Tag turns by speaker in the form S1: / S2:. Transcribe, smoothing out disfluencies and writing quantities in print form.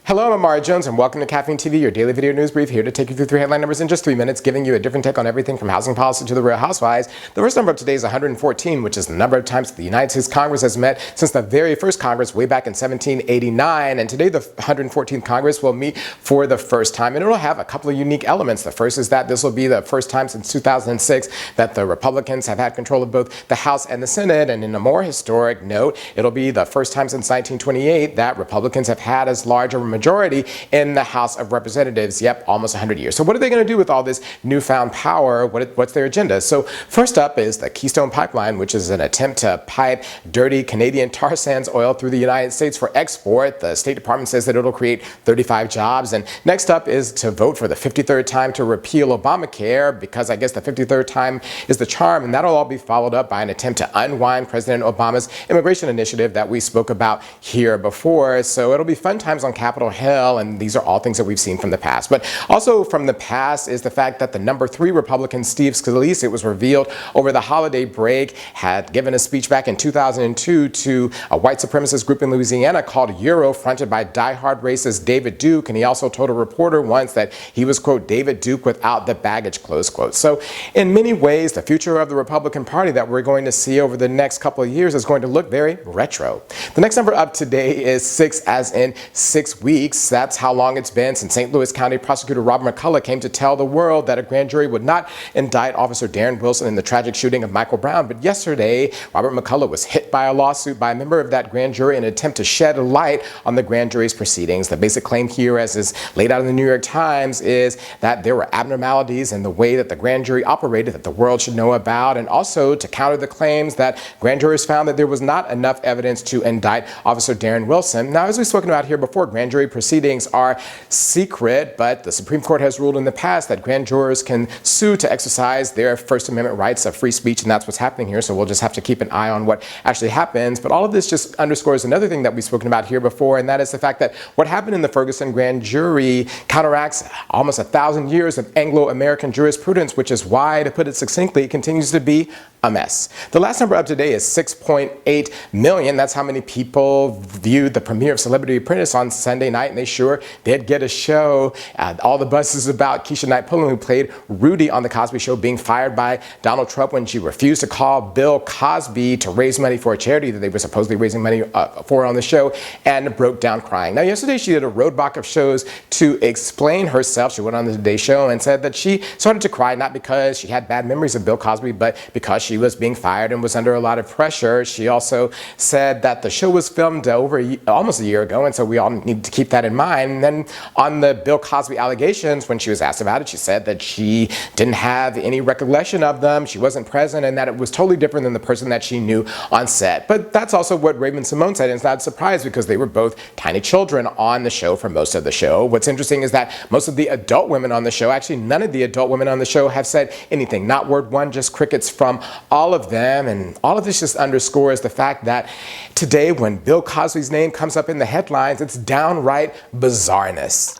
S1: Hello, I'm Amari Jones, and welcome to Caffeine TV, your daily video news brief, here to take you through 3 headline numbers in just 3 minutes, giving you a different take on everything from housing policy to the Real Housewives. The first number of today is 114, which is the number of times the United States Congress has met since the very first Congress way back in 1789. And today, the 114th Congress will meet for the first time, and it'll have a couple of unique elements. The first is that this will be the first time since 2006 that the Republicans have had control of both the House and the Senate. And in a more historic note, it'll be the first time since 1928 that Republicans have had as large a majority in the House of Representatives. Yep, almost 100 years. So what are they going to do with all this newfound power? What's their agenda? So first up is the Keystone Pipeline, which is an attempt to pipe dirty Canadian tar sands oil through the United States for export. The State Department says that it'll create 35 jobs. And next up is to vote for the 53rd time to repeal Obamacare, because I guess the 53rd time is the charm, and that'll all be followed up by an attempt to unwind President Obama's immigration initiative that we spoke about here before. So it'll be fun times on Capitol Hill, and these are all things that we've seen from the past. But also from the past is the fact that the number 3 Republican, Steve Scalise, it was revealed over the holiday break, had given a speech back in 2002 to a white supremacist group in Louisiana called Juror, fronted by diehard racist David Duke. And he also told a reporter once that he was, quote, David Duke without the baggage, close quote. So in many ways, the future of the Republican Party that we're going to see over the next couple of years is going to look very retro. The next number up today is 6, as in 6 weeks. That's how long it's been since St. Louis County Prosecutor Robert McCullough came to tell the world that a grand jury would not indict Officer Darren Wilson in the tragic shooting of Michael Brown. But yesterday, Robert McCullough was hit by a lawsuit by a member of that grand jury in an attempt to shed light on the grand jury's proceedings. The basic claim here, as is laid out in the New York Times, is that there were abnormalities in the way that the grand jury operated that the world should know about, and also to counter the claims that grand jurors found that there was not enough evidence to indict Officer Darren Wilson. Now, as we've spoken about here before, grand jury proceedings are secret, but the Supreme Court has ruled in the past that grand jurors can sue to exercise their First Amendment rights of free speech, and that's what's happening here. So we'll just have to keep an eye on what actually happens. But all of this just underscores another thing that we've spoken about here before, and that is the fact that what happened in the Ferguson grand jury counteracts almost 1,000 years of Anglo-American jurisprudence, which is why, to put it succinctly, it continues to be a mess. The last number up today is 6.8 million. That's how many people viewed the premiere of Celebrity Apprentice on Sunday night, and they sure did get a show. All the buzz is about Keisha Knight Pulliam, who played Rudy on The Cosby Show, being fired by Donald Trump when she refused to call Bill Cosby to raise money for a charity that they were supposedly raising money for on the show, and broke down crying. Now, yesterday she did a roadblock of shows to explain herself. She went on the Today Show and said that she started to cry not because she had bad memories of Bill Cosby, but because she was being fired and was under a lot of pressure. She also said that the show was filmed almost a year ago, and so we all need to keep that in mind. And then on the Bill Cosby allegations, when she was asked about it, she said that she didn't have any recollection of them, she wasn't present, and that it was totally different than the person that she knew on set. But that's also what Raven-Symoné said, and it's not a surprise because they were both tiny children on the show for most of the show. What's interesting is that most of the adult women on the show, actually none of the adult women on the show, have said anything. Not word one, just crickets from all of them. And all of this just underscores the fact that today, when Bill Cosby's name comes up in the headlines, it's downright bizarreness.